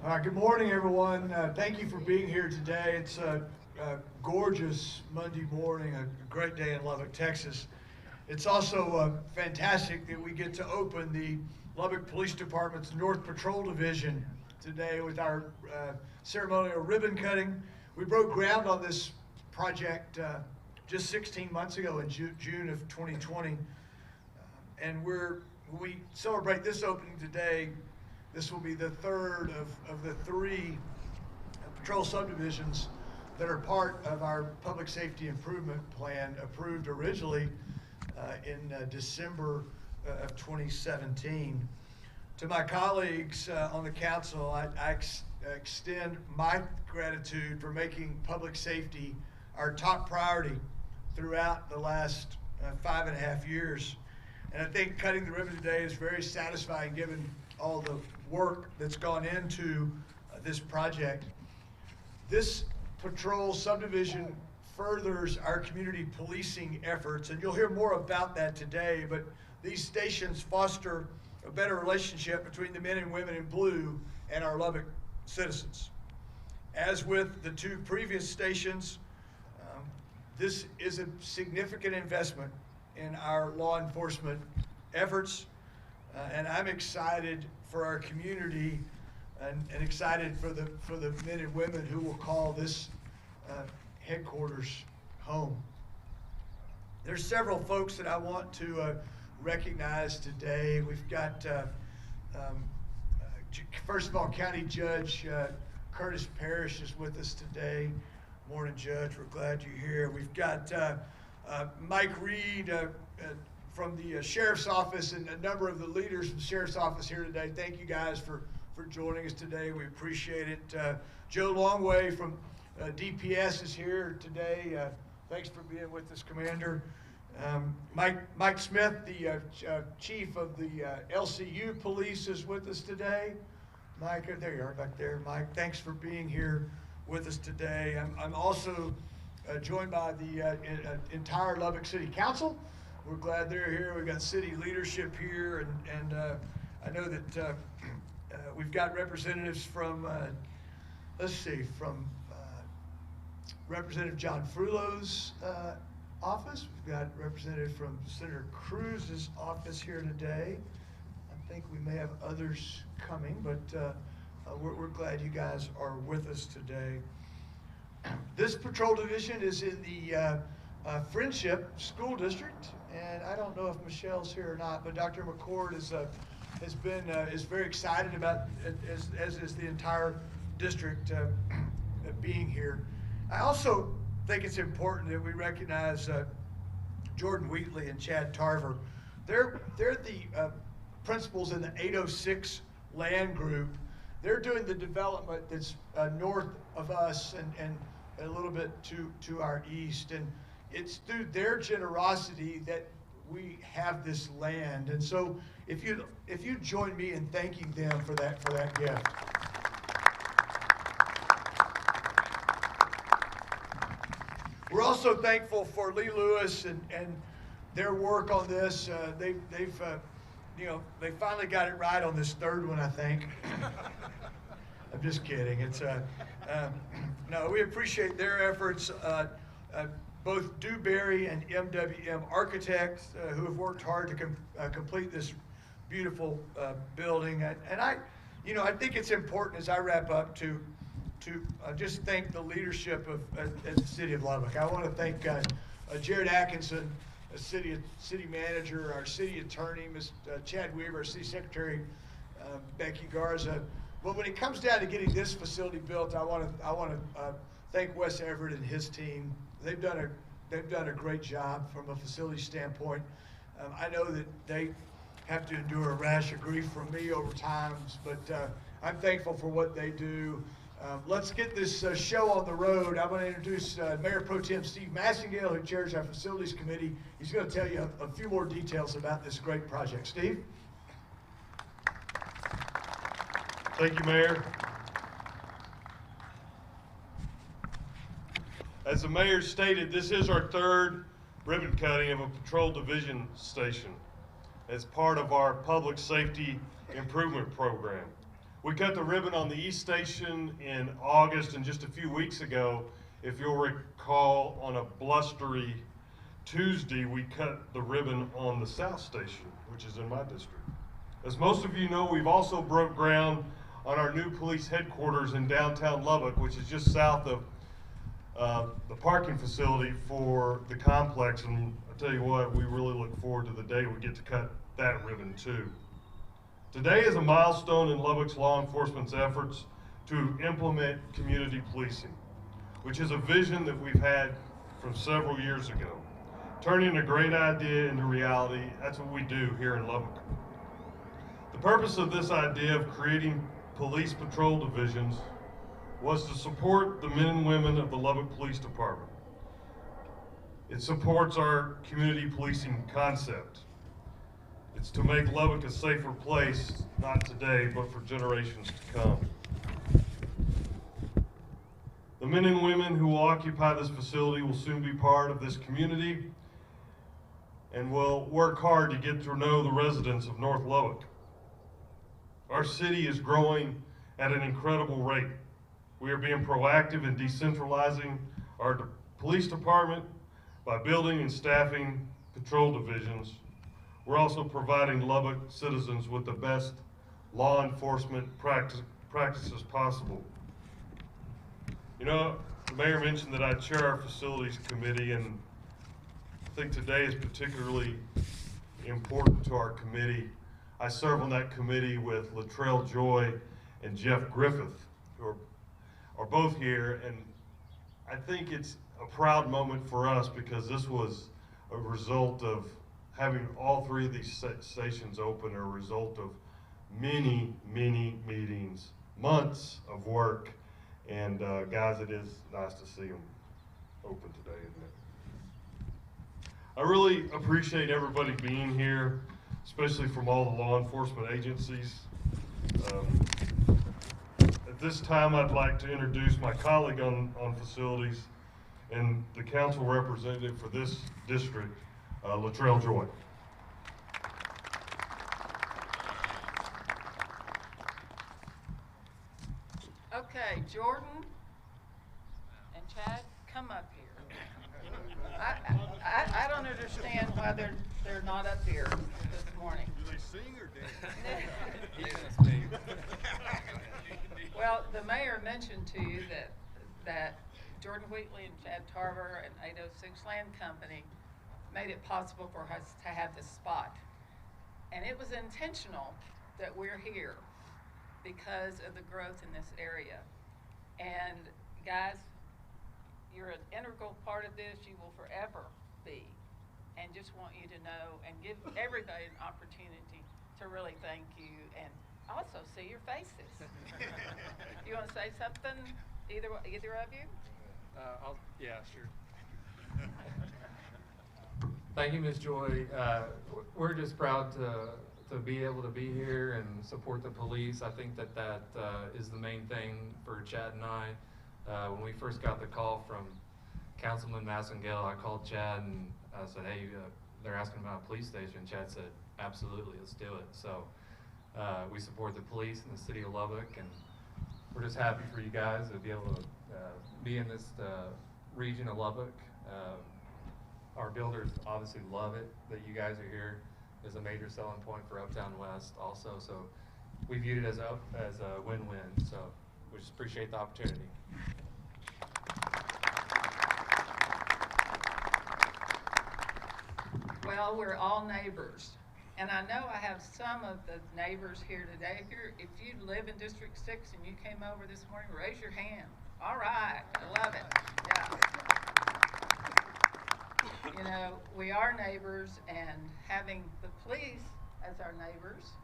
Good morning, everyone. Thank you for being here today. It's a gorgeous Monday morning, a great day in Lubbock, Texas. It's also fantastic that we get to open the Lubbock Police Department's North Patrol Division today with our ceremonial ribbon cutting. We broke ground on this project just 16 months ago in June of 2020. And we celebrate this opening today. This will be the third of the three patrol subdivisions that are part of our public safety improvement plan, approved originally in December of 2017. To my colleagues on the council, I extend my gratitude for making public safety our top priority throughout the last 5.5 years. And I think cutting the ribbon today is very satisfying given all the work that's gone into this project. This patrol subdivision furthers our community policing efforts, and you'll hear more about that today, but these stations foster a better relationship between the men and women in blue and our Lubbock citizens. As with the two previous stations, this is a significant investment in our law enforcement efforts, and I'm excited for our community and excited for the men and women who will call this headquarters home. There's several folks that I want to recognize today. We've got, first of all, County Judge Curtis Parrish is with us today. Morning, Judge. We're glad you're here. We've got Mike Reed from the Sheriff's Office and a number of the leaders from the Sheriff's Office here today. Thank you guys for joining us today. We appreciate it. Joe Longway from DPS is here today. Thanks for being with us, Commander. Mike Smith, the Chief of the LCU Police, is with us today. Mike, there you are back there. Mike, thanks for being here with us today. I'm also joined by the entire Lubbock City Council. We're glad they're here. We've got city leadership here, and I know that we've got representatives from, from Representative John Frullo's office. We've got representative from Senator Cruz's office here today. I think we may have others coming, but we're glad you guys are with us today. This patrol division is in the Friendship School District, and I don't know if Michelle's here or not, but Dr. McCord is very excited about, as is the entire district, being here. I also think it's important that we recognize Jordan Wheatley and Chad Tarver. They're the principals in the 806 land group. They're doing the development that's north of us and a little bit to our east, and it's through their generosity that we have this land. And so if you join me in thanking them for that gift. We're also thankful for Lee Lewis and their work on this. They finally got it right on this third one, I think. I'm just kidding. It's no, we appreciate their efforts. Both Dewberry and MWM Architects who have worked hard to complete this beautiful building. And I think it's important as I wrap up to just thank the leadership of the City of Lubbock. I want to thank Jared Atkinson, city manager, our city attorney, Ms. Chad Weaver, our city secretary, Becky Garza. But when it comes down to getting this facility built, I want to thank Wes Everett and his team. They've done a great job from a facility standpoint. I know that they have to endure a rash of grief from me over times, but I'm thankful for what they do. Let's get this show on the road. I'm going to introduce Mayor Pro Tem Steve Massingell, who chairs our facilities committee. He's going to tell you a few more details about this great project. Steve? Thank you, Mayor. As the mayor stated, this is our third ribbon cutting of a patrol division station as part of our public safety improvement program. We cut the ribbon on the East Station in August, and just a few weeks ago, if you'll recall, on a blustery Tuesday, we cut the ribbon on the South Station, which is in my district. As most of you know, we've also broke ground on our new police headquarters in downtown Lubbock, which is just south of the parking facility for the complex. And I tell you what, we really look forward to the day we get to cut that ribbon too. Today is a milestone in Lubbock's law enforcement's efforts to implement community policing, which is a vision that we've had from several years ago. Turning a great idea into reality, that's what we do here in Lubbock. The purpose of this idea of creating police patrol divisions was to support the men and women of the Lubbock Police Department. It supports our community policing concept. It's to make Lubbock a safer place, not today, but for generations to come. The men and women who will occupy this facility will soon be part of this community and will work hard to get to know the residents of North Lubbock. Our city is growing at an incredible rate. We are being proactive in decentralizing our police department by building and staffing patrol divisions. We're also providing Lubbock citizens with the best law enforcement practices possible. You know, the mayor mentioned that I chair our facilities committee, and I think today is particularly important to our committee. I serve on that committee with Latrell Joy and Jeff Griffith, who are both here, and I think it's a proud moment for us because this was a result of having all three of these stations open, a result of many, many meetings, months of work, and guys, it is nice to see them open today, isn't it? I really appreciate everybody being here, especially from all the law enforcement agencies. At this time, I'd like to introduce my colleague on facilities and the council representative for this district, Latrell Joy. Okay, Jordan and Chad, come up here. I don't understand why they're not up here this morning. Do they sing or dance? Well, the mayor mentioned to you that Jordan Wheatley and Chad Tarver and 806 Land Company made it possible for us to have this spot. And it was intentional that we're here because of the growth in this area. And guys, you're an integral part of this. You will forever be. And just want you to know and give everybody an opportunity to really thank you and also see your faces. You want to say something, either of you? Yeah, sure. Thank you, Ms. Joy. We're just proud to be able to be here and support the police. I think that is the main thing for Chad and I. When we first got the call from Councilman Massingell, I called Chad and I said, hey, they're asking about a police station. Chad said, absolutely, let's do it. So we support the police in the city of Lubbock, and we're just happy for you guys to be able to be in this region of Lubbock. Our builders obviously love it that you guys are here. Is a major selling point for Uptown West also, so we viewed it as a win-win, so we just appreciate the opportunity. Well, we're all neighbors, and I know I have some of the neighbors here today. If you live in District 6 and you came over this morning, raise your hand. All right, I love it. Yeah. You know, we are neighbors, and having the police as our neighbors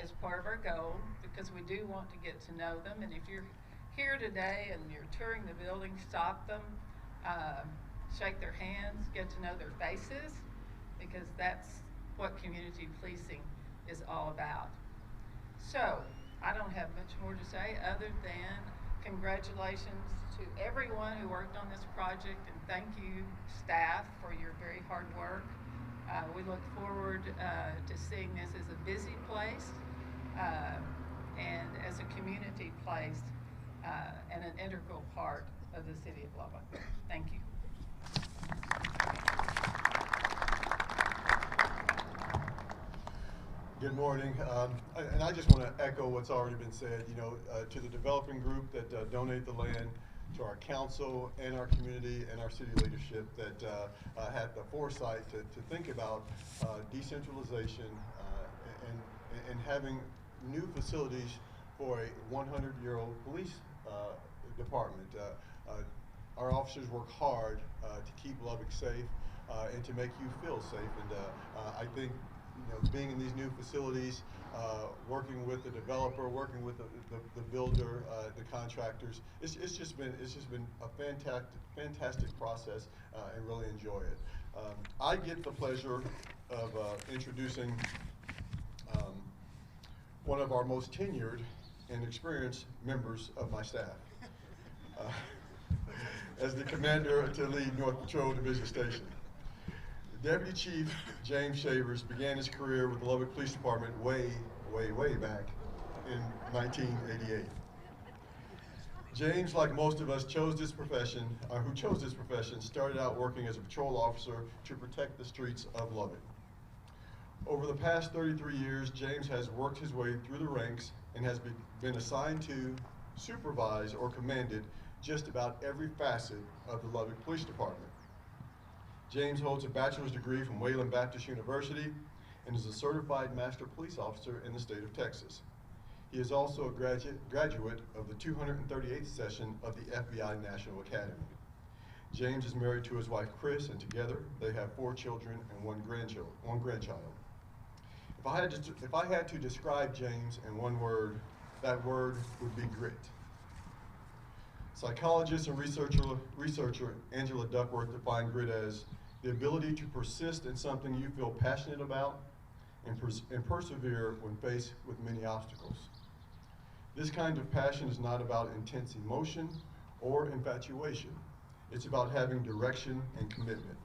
is part of our goal because we do want to get to know them. And if you're here today and you're touring the building, stop them, shake their hands, get to know their faces, because that's what community policing is all about. So, I don't have much more to say other than congratulations to everyone who worked on this project, and thank you, staff, for your very hard work. We look forward to seeing this as a busy place, and as a community place and an integral part of the city of Lubbock. Thank you. Good morning, and I just want to echo what's already been said. You know, to the developing group that donate the land, to our council and our community and our city leadership that had the foresight to think about decentralization and having new facilities for a 100-year-old police department. Our officers work hard to keep Lubbock safe and to make you feel safe. And I think, you know, being in these new facilities, working with the developer, working with the builder, the contractors, it's just been a fantastic process, and really enjoy it. I get the pleasure of introducing one of our most tenured and experienced members of my staff. As the commander to lead North Patrol Division Station. Deputy Chief James Shavers began his career with the Lubbock Police Department way back in 1988. James, like most of us, who chose this profession, started out working as a patrol officer to protect the streets of Lubbock. Over the past 33 years, James has worked his way through the ranks and has been assigned to, supervise, or commanded just about every facet of the Lubbock Police Department. James holds a bachelor's degree from Wayland Baptist University and is a certified master police officer in the state of Texas. He is also a graduate of the 238th session of the FBI National Academy. James is married to his wife Chris, and together they have 4 children and one grandchild. If I had to describe James in one word, that word would be grit. Psychologist and researcher Angela Duckworth defined grit as the ability to persist in something you feel passionate about and persevere when faced with many obstacles. This kind of passion is not about intense emotion or infatuation. It's about having direction and commitment.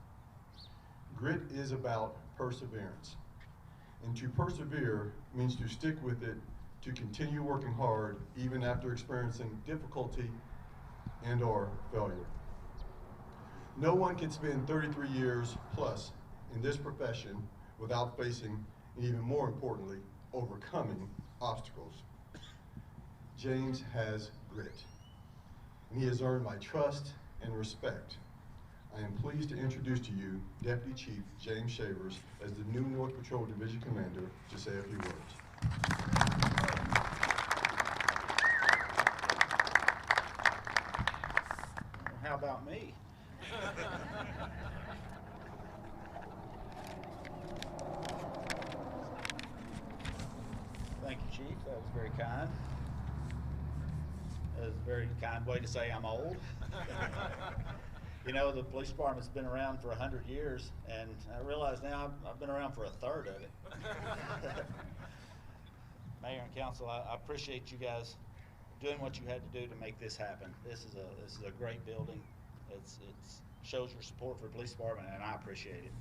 Grit is about perseverance. And to persevere means to stick with it, to continue working hard even after experiencing difficulty and/or failure. No one can spend 33 years plus in this profession without facing, and even more importantly, overcoming obstacles. James has grit, and he has earned my trust and respect. I am pleased to introduce to you Deputy Chief James Shavers as the new North Patrol Division Commander to say a few words. How about me? Thank you, Chief. That was very kind. That was a very kind way to say I'm old. You know, the police department's been around for 100 years, and I realize now I've been around for a third of it. Mayor and Council, I appreciate you guys doing what you had to do to make this happen. This is a great building. It shows your support for the police department, and I appreciate it.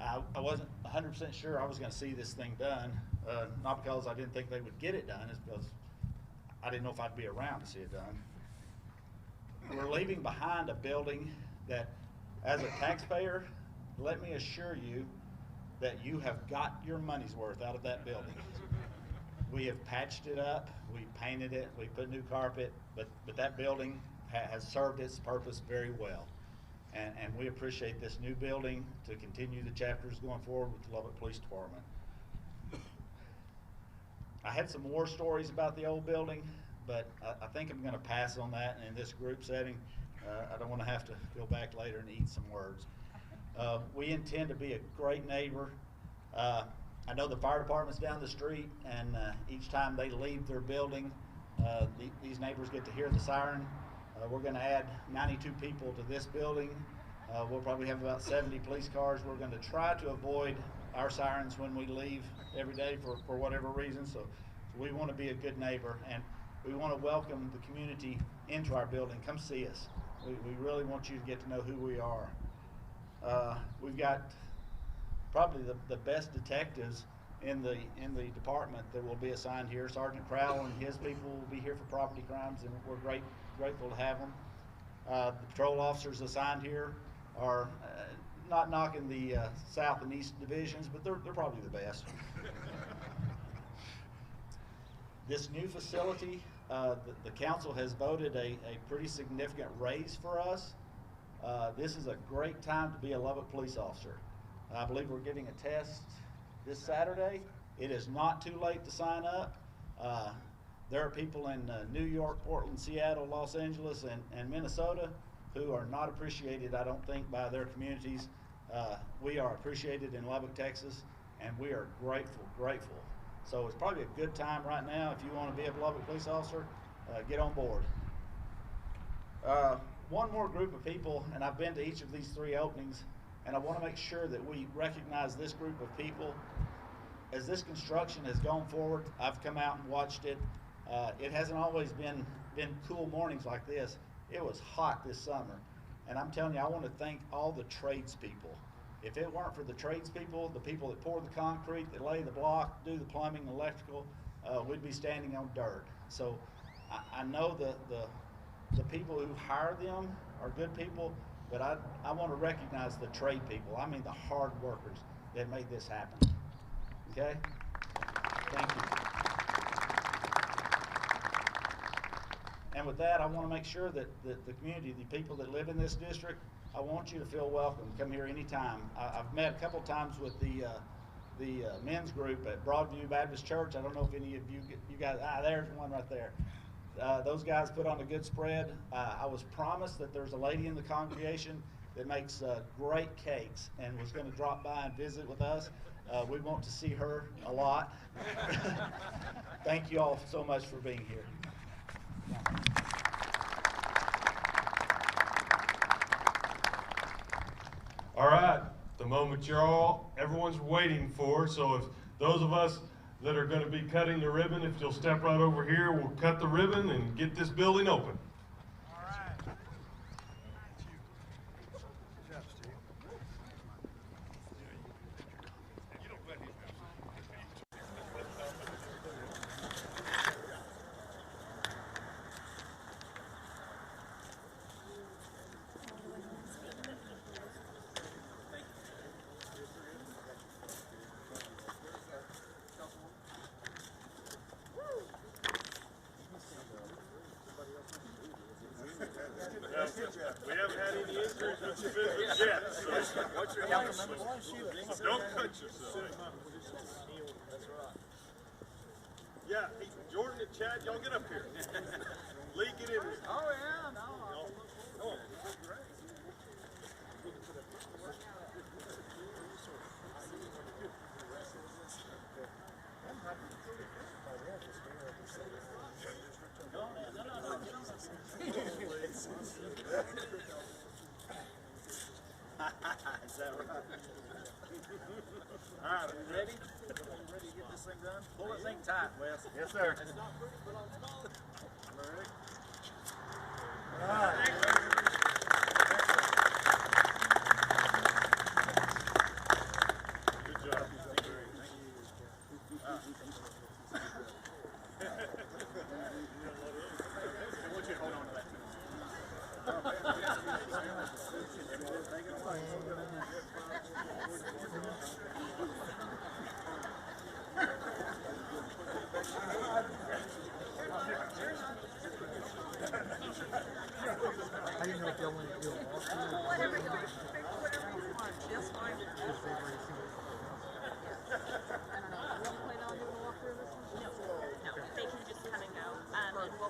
I wasn't 100% sure I was going to see this thing done, not because I didn't think they would get it done, it's because I didn't know if I'd be around to see it done. We're leaving behind a building that, as a taxpayer, let me assure you that you have got your money's worth out of that building. We have patched it up, we painted it, we put new carpet, but that building has served its purpose very well. And we appreciate this new building to continue the chapters going forward with the Lubbock Police Department. I had some more stories about the old building, but I think I'm going to pass on that in this group setting. I don't want to have to go back later and eat some words. We intend to be a great neighbor. I know the fire department's down the street, and each time they leave their building, these neighbors get to hear the siren. We're going to add 92 people to this building. We'll probably have about 70 police cars. We're going to try to avoid our sirens when we leave every day for whatever reason. So we want to be a good neighbor, and we want to welcome the community into our building. Come see us. We really want you to get to know who we are. We've got probably the best detectives in the department that will be assigned here. Sergeant Crowell and his people will be here for property crimes, and we're grateful to have them. The patrol officers assigned here are not knocking the South and East divisions, but they're probably the best. This new facility, the council has voted a pretty significant raise for us. This is a great time to be a Lubbock police officer. I believe we're getting a test this Saturday. It is not too late to sign up. There are people in New York, Portland, Seattle, Los Angeles, and Minnesota who are not appreciated, I don't think, by their communities. We are appreciated in Lubbock, Texas, and we are grateful. So it's probably a good time right now if you want to be a Lubbock police officer, get on board. One more group of people, and I've been to each of these 3 openings, and I want to make sure that we recognize this group of people. As this construction has gone forward, I've come out and watched it. It hasn't always been cool mornings like this. It was hot this summer, and I'm telling you, I want to thank all the tradespeople. If it weren't for the tradespeople, the people that pour the concrete, that lay the block, do the plumbing, electrical, we'd be standing on dirt. So I know the people who hire them are good people, but I want to recognize the trade people. I mean the hard workers that made this happen. Okay? Thank you. And with that, I want to make sure that the community, the people that live in this district, I want you to feel welcome. Come here anytime. I've met a couple times with the men's group at Broadview Baptist Church. I don't know if any of you guys, there's one right there. Those guys put on a good spread. I was promised that there's a lady in the congregation that makes great cakes and was going to drop by and visit with us. We want to see her a lot. Thank you all so much for being here. All right, the moment everyone's waiting for. So if those of us that are going to be cutting the ribbon, if you'll step right over here, we'll cut the ribbon and get this building open. All right. Good job, Steve. We haven't had any injuries with your business yet. So watch your hands. Don't cut yourself. That's right. Yeah, hey, Jordan and Chad, y'all get up here. Lee, get in here. Oh, yeah, no. Come on. Is that right? All right, ready? Ready to get this thing done? Pull that thing tight, Wes. Yes, sir. It's not pretty, but I'm not. Ready? All right. Good job. Thank you. I want you to hold on to that. I didn't know if y'all wanted to do a walkthrough. Whatever you want. Whatever you want. Just fine. Just over to see I don't know. Will you plan on doing a walkthrough of this one? No. No. They can just come and go. And we'll